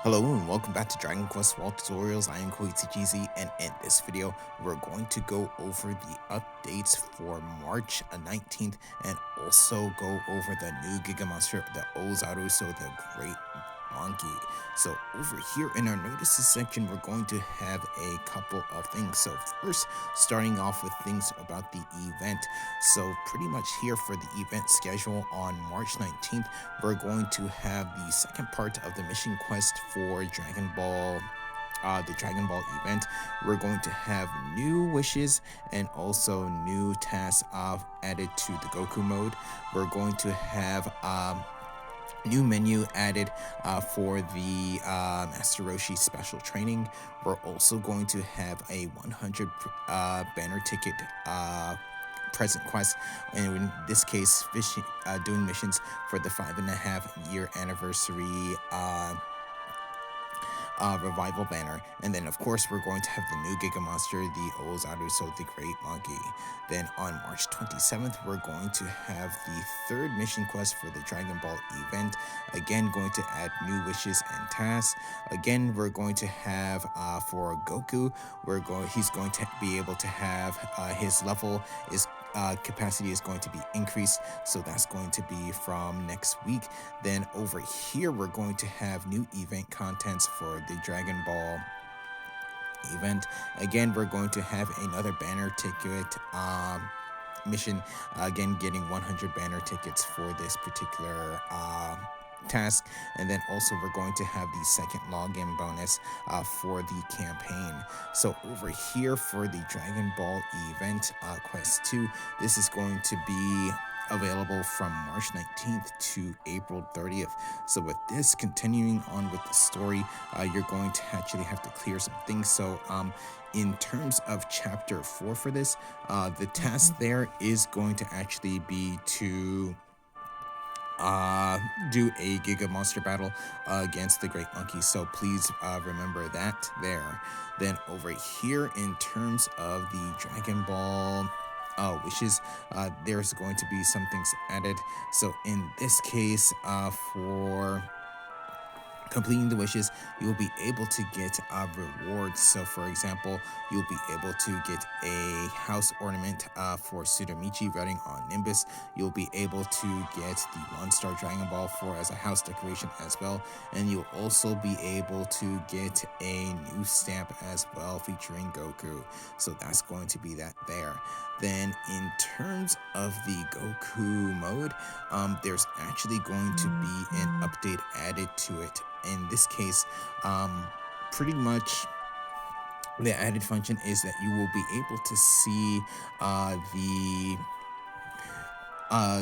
Hello and welcome back to Dragon Quest Wall Tutorials. I am KoichiGZ, and in this video we're going to go over the updates for March 19th and also go over the new Giga Monster, the Ozaru, so the Great Monkey. So over here in our notices section, we're going to have a couple of things. So first, starting off with things about the event. So pretty much here for the event schedule on March 19th, we're going to have the second part of the mission quest for the Dragon Ball event. We're going to have new wishes and also new tasks added to the Goku mode. We're going to have new menu added for the Master Roshi special training. We're also going to have a 100 banner ticket present quest, and in this case doing missions for the 5.5 year anniversary revival banner. And then of course we're going to have the new Giga Monster, the Ozaru, so the Great Monkey. Then on March 27th we're going to have the third mission quest for the Dragon Ball event, again going to add new wishes and tasks. Again we're going to have for Goku, he's going to be able to have his level is capacity is going to be increased, so that's going to be from next week. Then over here we're going to have new event contents for the Dragon Ball event. Again we're going to have another banner ticket mission, again getting 100 banner tickets for this particular task. And then also we're going to have the second login bonus for the campaign. So over here for the Dragon Ball event quest 2, this is going to be available from March 19th to April 30th. So with this, continuing on with the story, you're going to actually have to clear some things. So in terms of chapter 4 for this, the task there is going to actually be to do a Giga Monster Battle against the Great Monkey. So please remember that there. Then over here in terms of the Dragon Ball wishes, there's going to be some things added. So in this case, for completing the wishes, you'll be able to get rewards. So for example, you'll be able to get a house ornament for Suramichi riding on Nimbus. You'll be able to get the 1-star Dragon Ball for as a house decoration as well, and you'll also be able to get a new stamp as well featuring Goku. So that's going to be that there. Then in terms of the Goku mode, there's actually going to be an update added to it. In this case, pretty much the added function is that you will be able to see the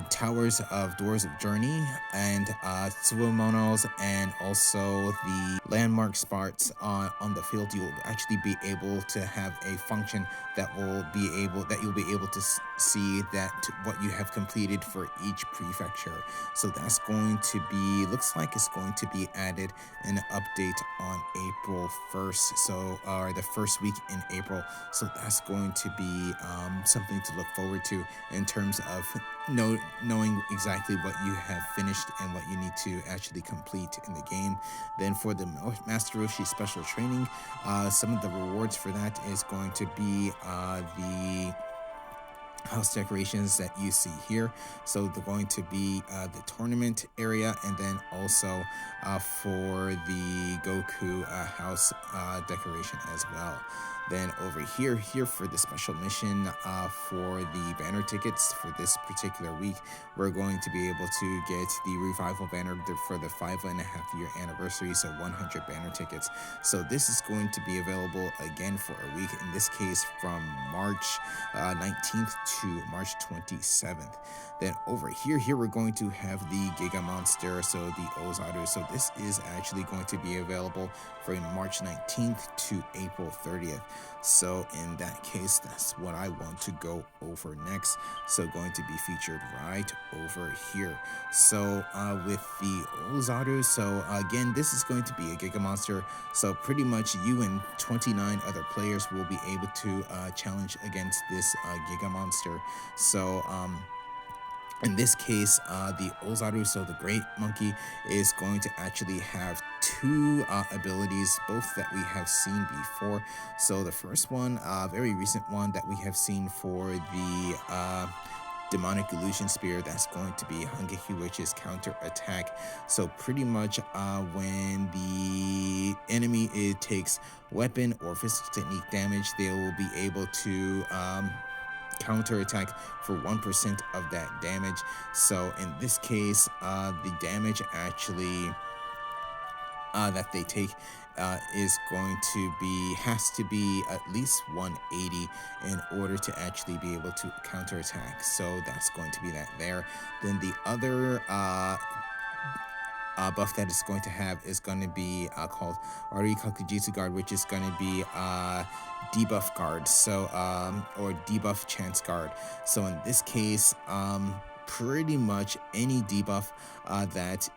towers of Doors of Journey and Tsuwamonos, and also the landmark spots on the field. You will actually be able to have a function that you'll be able to see that what you have completed for each prefecture. So that's going to be, looks like it's going to be added in an update on April 1st, so or the first week in April. So that's going to be something to look forward to in terms of knowing exactly what you have finished and what you need to actually complete in the game. Then for the Master Roshi special training, some of the rewards for that is going to be the house decorations that you see here. So they're going to be the tournament area, and then also for the Goku house decoration as well. Then over here for the special mission for the banner tickets for this particular week, we're going to be able to get the revival banner for the 5.5 year anniversary, so 100 banner tickets. So this is going to be available again for a week, in this case from March 19th to March 27th. Then over here we're going to have the Giga Monster, so the Ozaru. So this is actually going to be available from March 19th to April 30th. So in that case, that's what I want to go over next. So going to be featured right over here. So with the Ozaru, so again, this is going to be a Giga Monster. So pretty much you and 29 other players will be able to challenge against this Giga Monster. So In this case, the Ozaru, so the Great Monkey, is going to actually have two abilities, both that we have seen before. So the first one, very recent one that we have seen for the demonic illusion spear, that's going to be Hangehi, which is counter attack. So pretty much when the enemy takes weapon or physical technique damage, they will be able to counterattack for 1% of that damage. So in this case, the damage actually that they take is going to be, has to be at least 180 in order to actually be able to counterattack. So that's going to be that there. Then the other buff that it's going to have is going to be called Ari Kakujitsu Guard, which is going to be debuff guard, so or debuff chance guard. So in this case, pretty much any debuff that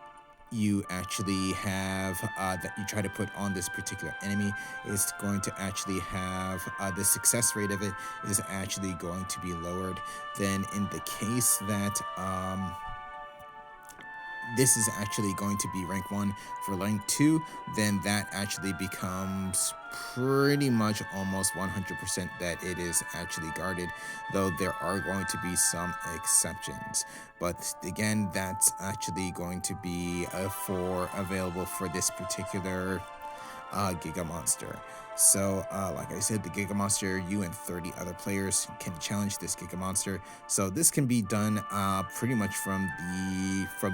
you actually have that you try to put on this particular enemy is going to actually have the success rate of it is actually going to be lowered. Then in the case that this is actually going to be rank 1 for rank 2, then that actually becomes pretty much almost 100% that it is actually guarded, though there are going to be some exceptions. But again, that's actually going to be available for this particular Giga Monster. So, like I said, the Giga Monster, you and 30 other players can challenge this Giga Monster. So this can be done pretty much from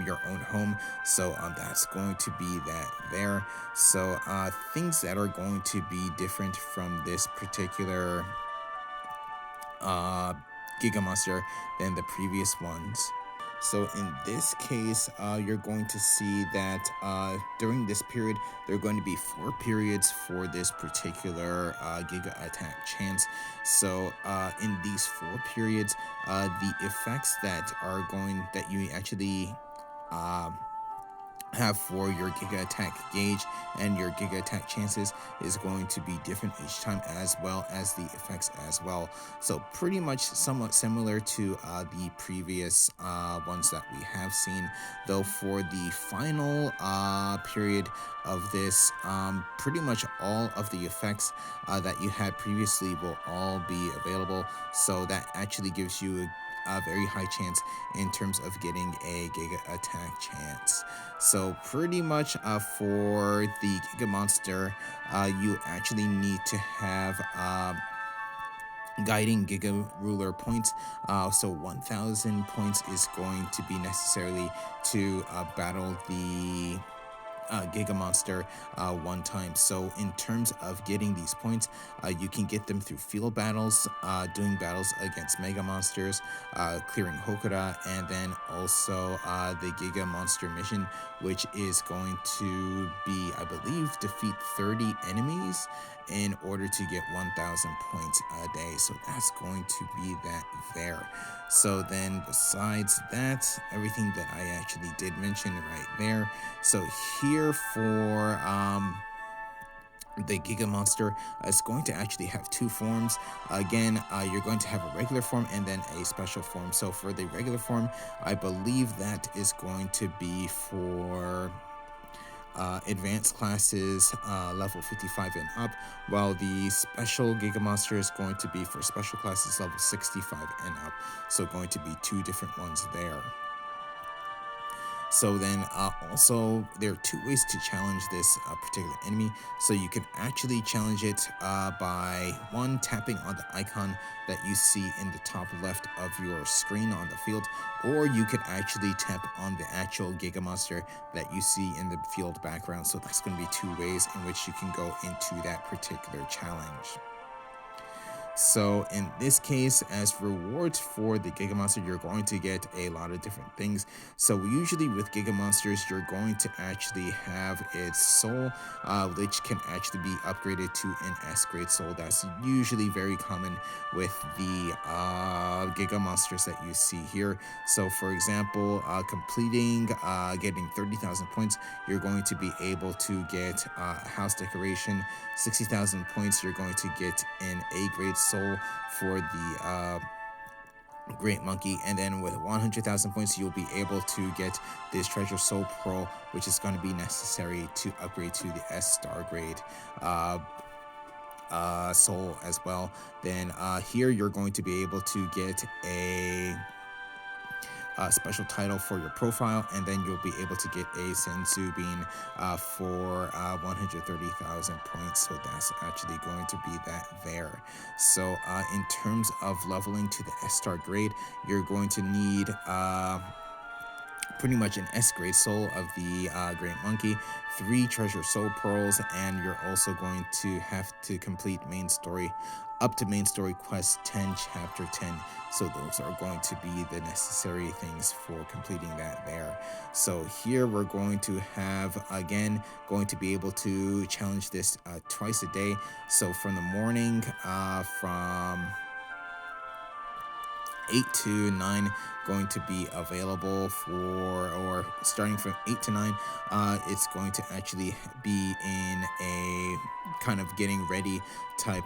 your own home. So that's going to be that there. So things that are going to be different from this particular Giga Monster than the previous ones. So in this case, you're going to see that during this period, there are going to be 4 periods for this particular Giga Attack chance. So in these 4 periods, the effects that you actually have for your Giga Attack gauge and your Giga Attack chances is going to be different each time, as well as the effects as well. So pretty much somewhat similar to the previous ones that we have seen, though for the final period of this, pretty much all of the effects that you had previously will all be available. So that actually gives you a very high chance in terms of getting a Giga Attack chance. So pretty much for the Giga Monster, you actually need to have guiding Giga Ruler points. So 1,000 points is going to be necessarily to battle the Giga Monster one time. So in terms of getting these points, you can get them through field battles, doing battles against Mega Monsters, clearing Hokura, and then also the Giga Monster mission, which is going to be, I believe, defeat 30 enemies in order to get 1,000 points a day. So that's going to be that there. So then besides that, everything that I actually did mention right there. So here for the Giga Monster, is going to actually have 2 forms. Again, you're going to have a regular form and then a special form. So for the regular form, I believe that is going to be for advanced classes level 55 and up, while the special Giga Monster is going to be for special classes level 65 and up. So going to be 2 different ones there. So then also there are 2 ways to challenge this particular enemy. So you can actually challenge it by 1, tapping on the icon that you see in the top left of your screen on the field, or you could actually tap on the actual Giga Monster that you see in the field background. So that's going to be 2 ways in which you can go into that particular challenge. So in this case, as rewards for the Giga Monster, you're going to get a lot of different things. So usually with Giga Monsters, you're going to actually have its soul, which can actually be upgraded to an S-grade soul. That's usually very common with the Giga Monsters that you see here. So for example, getting 30,000 points, you're going to be able to get house decoration. 60,000 points, you're going to get an A-grade soul for the Great Monkey, and then with 100,000 points, you'll be able to get this Treasure Soul Pearl, which is going to be necessary to upgrade to the S Star grade uh, soul as well. Then here you're going to be able to get a special title for your profile, and then you'll be able to get a Senzu Bean for 130,000 points. So that's actually going to be that there. So in terms of leveling to the S Star grade, you're going to need pretty much an S grade soul of the Great Monkey, 3 treasure soul pearls, and you're also going to have to complete main story up to main story quest 10 chapter 10. So those are going to be the necessary things for completing that there. So here we're going to have, again, going to be able to challenge this twice a day. So from the morning from 8 to 9 going to be available for, or starting from 8 to 9, it's going to actually be in a kind of getting ready type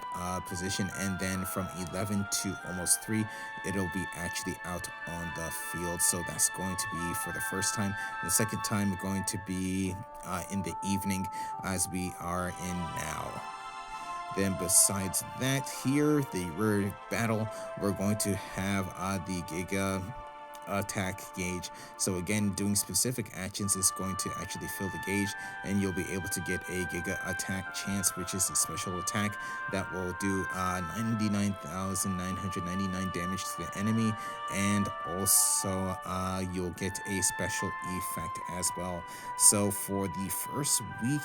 position, and then from 11 to almost 3 it'll be actually out on the field. So that's going to be for the first time. The second time going to be in the evening, as we are in now. Then besides that, here, the rare battle, we're going to have the Giga attack gauge. So again, doing specific actions is going to actually fill the gauge, and you'll be able to get a Giga attack chance, which is a special attack that will do 99,999 damage to the enemy, and also you'll get a special effect as well. So for the first week,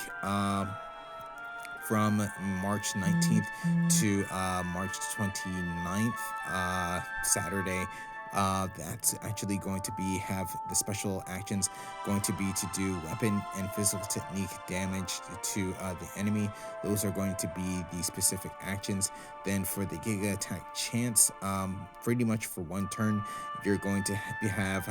from March 19th to March 29th, Saturday. That's actually going to be have the special actions going to be to do weapon and physical technique damage to the enemy. Those are going to be the specific actions. Then for the Giga attack chance, pretty much for one turn, you're going to have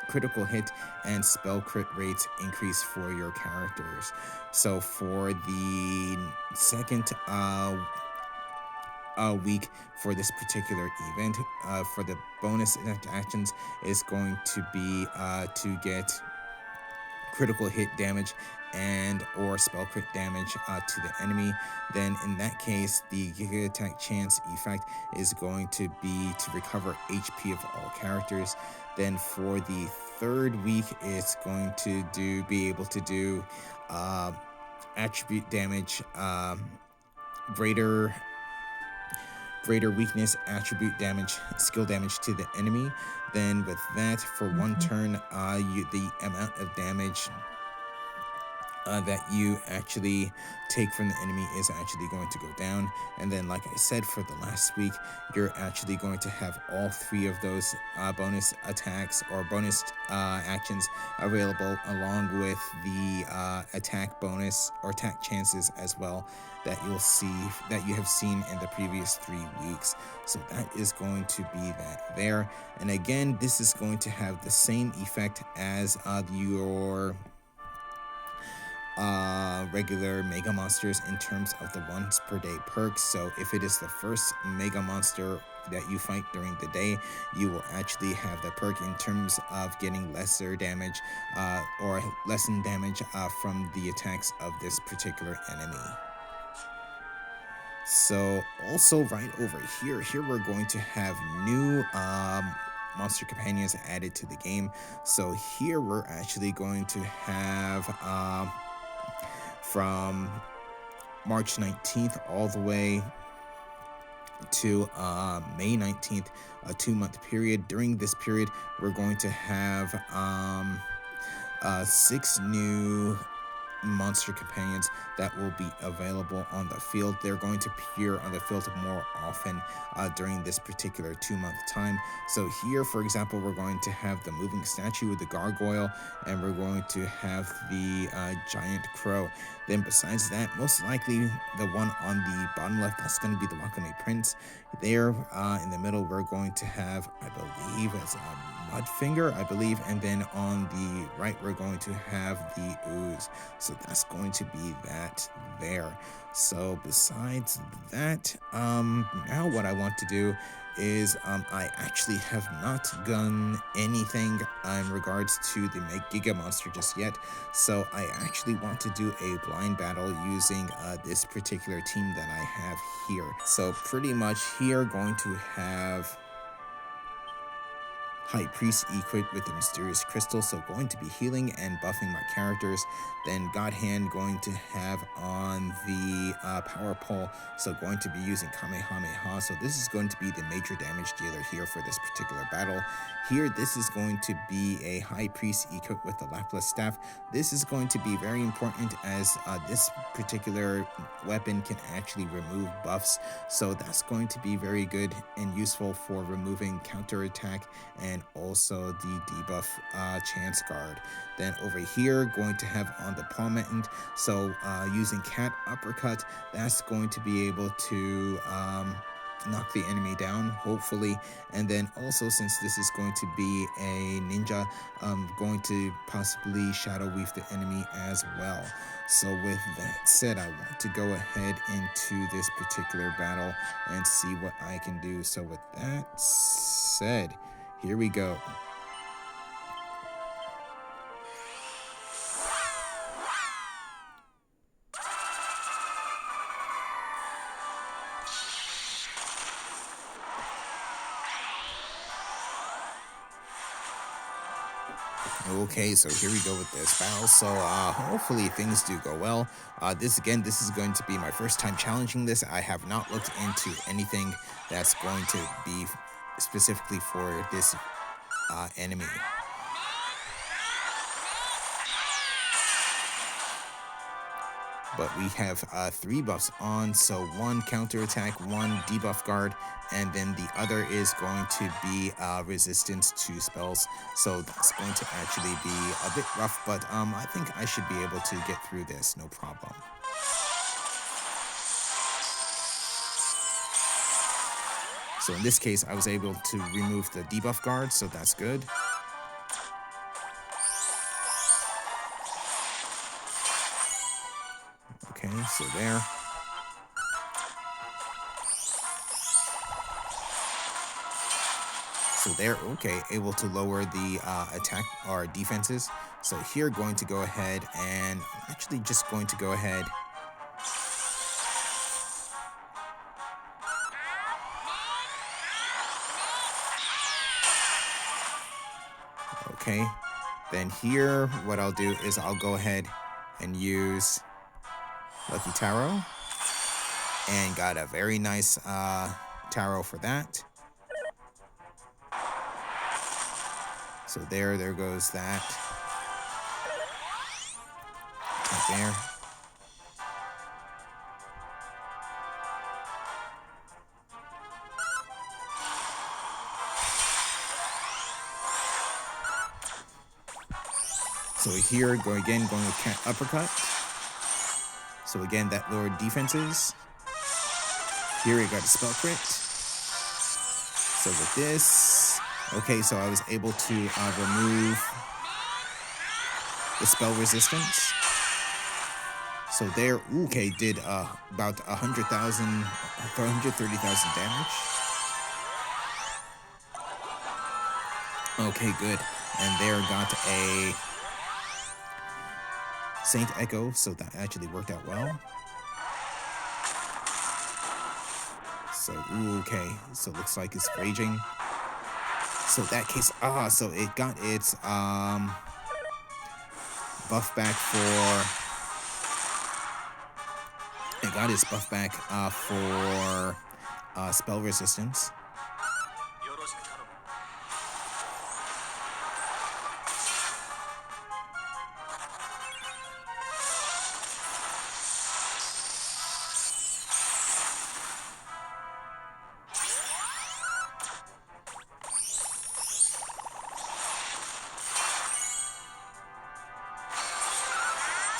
critical hit and spell crit rates increase for your characters. So for the second week for this particular event, for the bonus actions is going to be to get critical hit damage and or spell crit damage to the enemy. Then in that case, the Giga attack chance effect is going to be to recover HP of all characters. Then for the third week, it's going to be able to do attribute damage, greater weakness, attribute damage, skill damage to the enemy. Then with that, for one turn, the amount of damage that you actually take from the enemy is actually going to go down. And then, like I said, for the last week, you're actually going to have all 3 of those bonus attacks or bonus actions available, along with the attack bonus or attack chances as well, that you'll see, that you have seen in the previous 3 weeks. So that is going to be that there. And again, this is going to have the same effect as your regular Mega Monsters in terms of the once per day perks. So if it is the first Mega Monster that you fight during the day, you will actually have the perk in terms of getting lesser damage or lessen damage from the attacks of this particular enemy. So also right over here we're going to have new monster companions added to the game. So here we're actually going to have from March 19th all the way to May 19th, a 2-month period. During this period, we're going to have 6 new monster companions that will be available on the field. They're going to appear on the field more often during this particular 2-month time. So here, for example, we're going to have the moving statue with the gargoyle, and we're going to have the giant crow. Then besides that, most likely the one on the bottom left, that's going to be the Wakame Prince. There in the middle, we're going to have, I believe, as a Mudfinger, I believe, and then on the right, we're going to have the Ooze. So So that's going to be that there. So besides that, now what I want to do is I actually have not done anything in regards to the Giga Monster just yet. So I actually want to do a blind battle using this particular team that I have here. So pretty much here going to have High Priest equipped with the mysterious crystal, so going to be healing and buffing my characters. Then God Hand going to have on the power pole, so going to be using Kamehameha. So this is going to be the major damage dealer here for this particular battle. Here, this is going to be a High Priest equipped with the Lapis Staff. This is going to be very important as this particular weapon can actually remove buffs. So that's going to be very good and useful for removing counterattack and also the debuff chance guard. Then over here, going to have on the palm end, so using cat uppercut, that's going to be able to knock the enemy down, hopefully. And then also, since this is going to be a ninja, going to possibly shadow weave the enemy as well. So with that said, I want to go ahead into this particular battle and see what I can do. So with that said, here we go. Okay, so here we go with this battle. So hopefully things do go well. This is going to be my first time challenging this. I have not looked into anything that's going to be specifically for this enemy. But we have 3 buffs on, so 1 counterattack, 1 debuff guard, and then the other is going to be resistance to spells. So that's going to actually be a bit rough, but I think I should be able to get through this, no problem. So in this case, I was able to remove the debuff guard, so that's good. Okay, so there. So they're okay, able to lower the attack or defenses. So here, going to go ahead and actually just going to go ahead. Okay, then here, what I'll do is I'll go ahead and use Lucky Taro, and got a very nice Taro for that. So there goes that. Right there. So here, going with cat uppercut. So again, that lowered defenses. Here we got a spell crit. So with this, okay, so I was able to remove the spell resistance. So there, okay, did about 130,000 damage. Okay, good. And there got a Saint Echo, so that actually worked out well. So, okay, so looks like it's raging. So that case, so it got its buff back for, for spell resistance.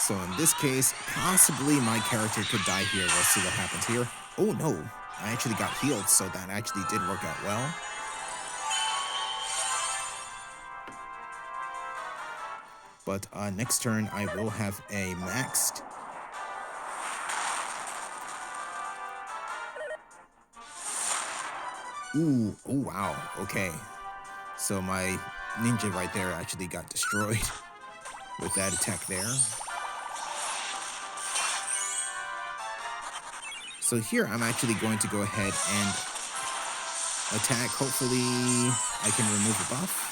So in this case, possibly my character could die here. Let's see what happens here. Oh no, I actually got healed, so that actually did work out well. But next turn, I will have a maxed. Ooh, oh wow, okay. So my ninja right there actually got destroyed with that attack there. So here I'm actually going to go ahead and attack. Hopefully I can remove a buff.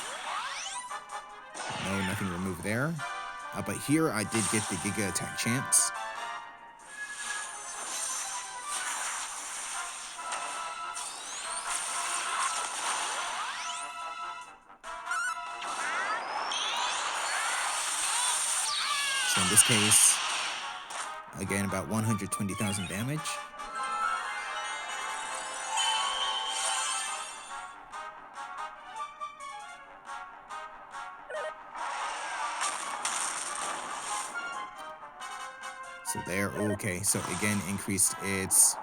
No, nothing removed there. But here I did get the Giga attack chance. So in this case, again, about 120,000 damage. So there, okay, so again, increased its...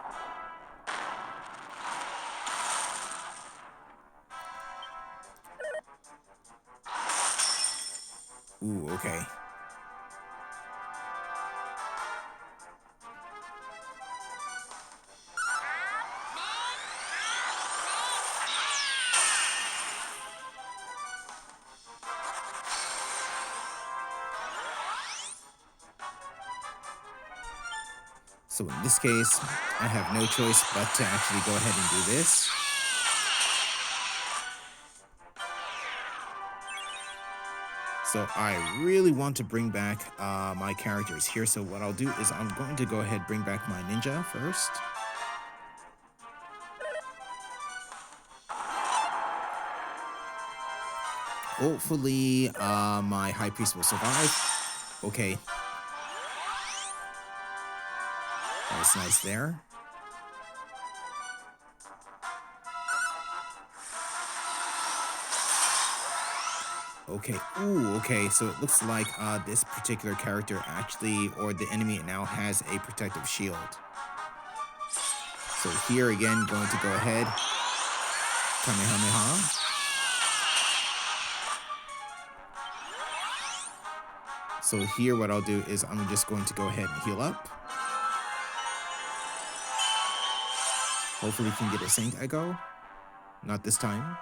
Ooh, okay. So in this case, I have no choice but to actually go ahead and do this. So I really want to bring back my characters here. So what I'll do is I'm going to go ahead and bring back my ninja first. Hopefully my high priest will survive. Okay. That was nice there. Okay, ooh, okay, so it looks like this particular character actually, or the enemy now has a protective shield. So here again, going to go ahead, Kamehameha. So here what I'll do is I'm just going to go ahead and heal up. Hopefully we can get a Saint Echo. Not this time.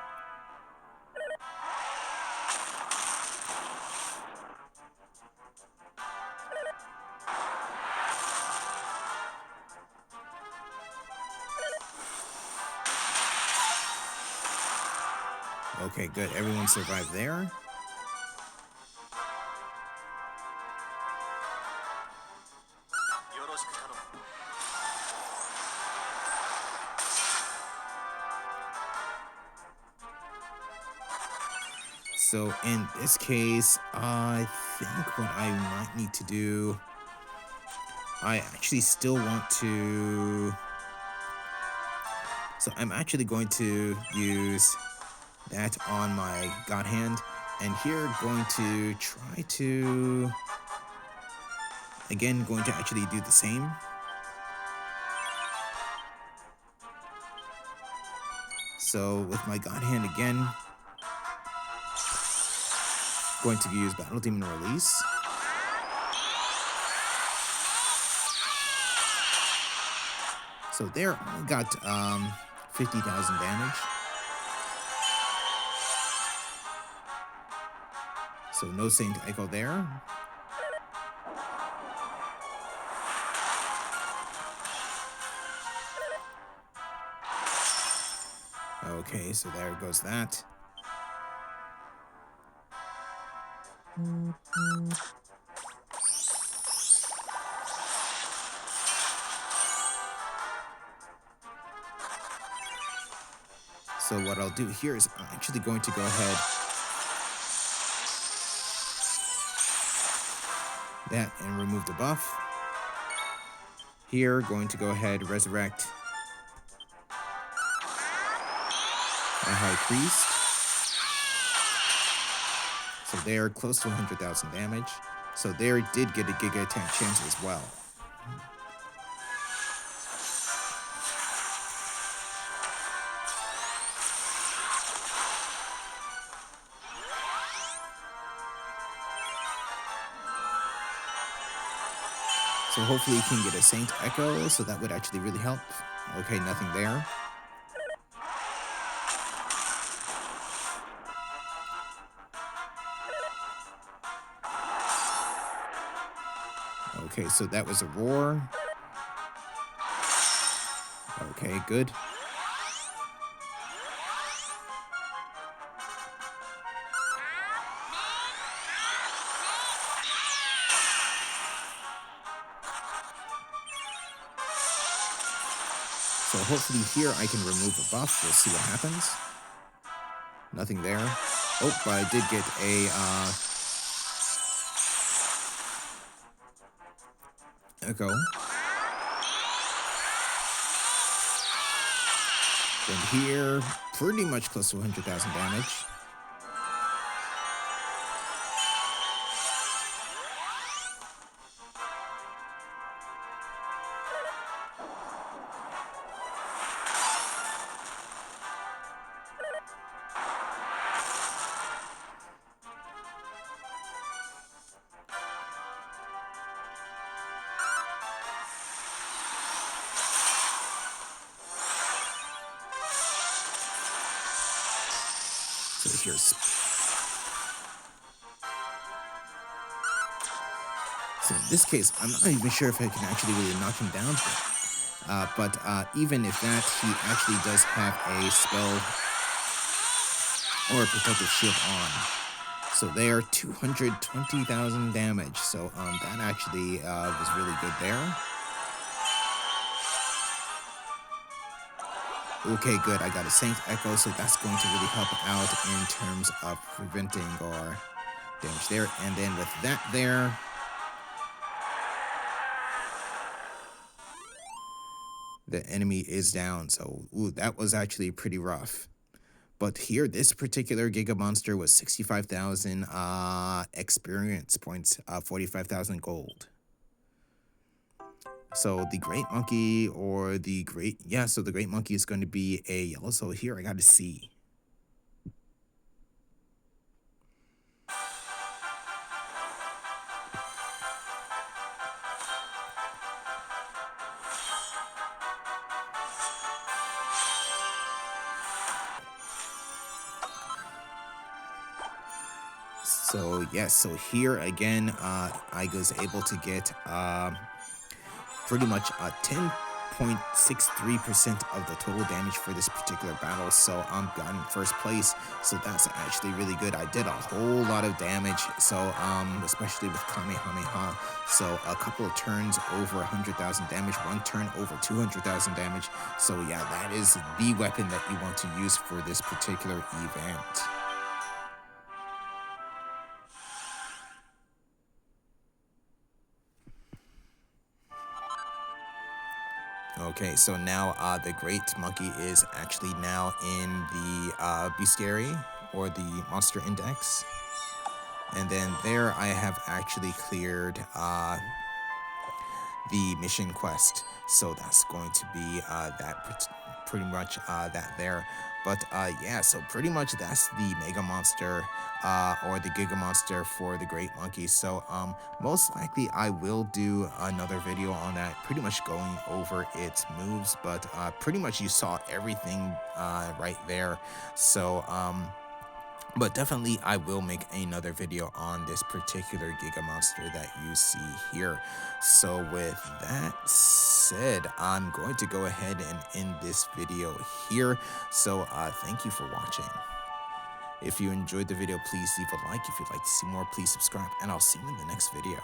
Okay, good. Everyone survived there. So in this case, I think what I might need to do, I actually still want to... So I'm actually going to use that on my God Hand, and here going to try to, again, going to actually do the same. So with my God Hand again, going to use Battle Demon Release. So there, I got 50,000 damage. So no Saint Echo there. Okay, so there goes that. So what I'll do here is I'm actually going to go ahead that and remove the buff. Here, going to go ahead resurrect my High Priest. So they're close to 100,000 damage. So there did get a Giga attack chance as well. So hopefully he can get a Saint Echo, so that would actually really help. Okay, nothing there. Okay, so that was a roar. Okay, good. So hopefully here I can remove a buff. We'll see what happens. Nothing there. Oh, but I did get a Echo. And here, pretty much close to 100,000 damage. So here's... So in this case, I'm not even sure if I can actually really knock him down. But even if that, he actually does have a spell or a protective shield on. So they are 220,000 damage. So that actually was really good there. Okay, good. I got a Saint Echo, so that's going to really help out in terms of preventing our damage there. And then with that there, the enemy is down. So that was actually pretty rough. But here, this particular Giga Monster was 65,000 experience points, 45,000 gold. So the Great Monkey or the Great... Yeah, so the Great Monkey is going to be a yellow. So here I got a C. So yes, so here again, I was able to get pretty much 10.63% of the total damage for this particular battle. So I'm got in first place. So that's actually really good. I did a whole lot of damage. So especially with Kamehameha. So a couple of turns over 100,000 damage, one turn over 200,000 damage. So yeah, that is the weapon that you want to use for this particular event. Okay, so now the Great Monkey is actually now in the Bestiary, or the Monster Index. And then there I have actually cleared the mission quest. So that's going to be pretty much that there. But yeah, so pretty much that's the Mega Monster or the Giga Monster for the Great Monkey. So most likely I will do another video on that, pretty much going over its moves. But pretty much you saw everything right there. So but definitely I will make another video on this particular Giga Monster that you see here. So with that said, I'm going to go ahead and end this video here. So thank you for watching. If you enjoyed the video, please leave a like. If you'd like to see more, please subscribe, and I'll see you in the next video.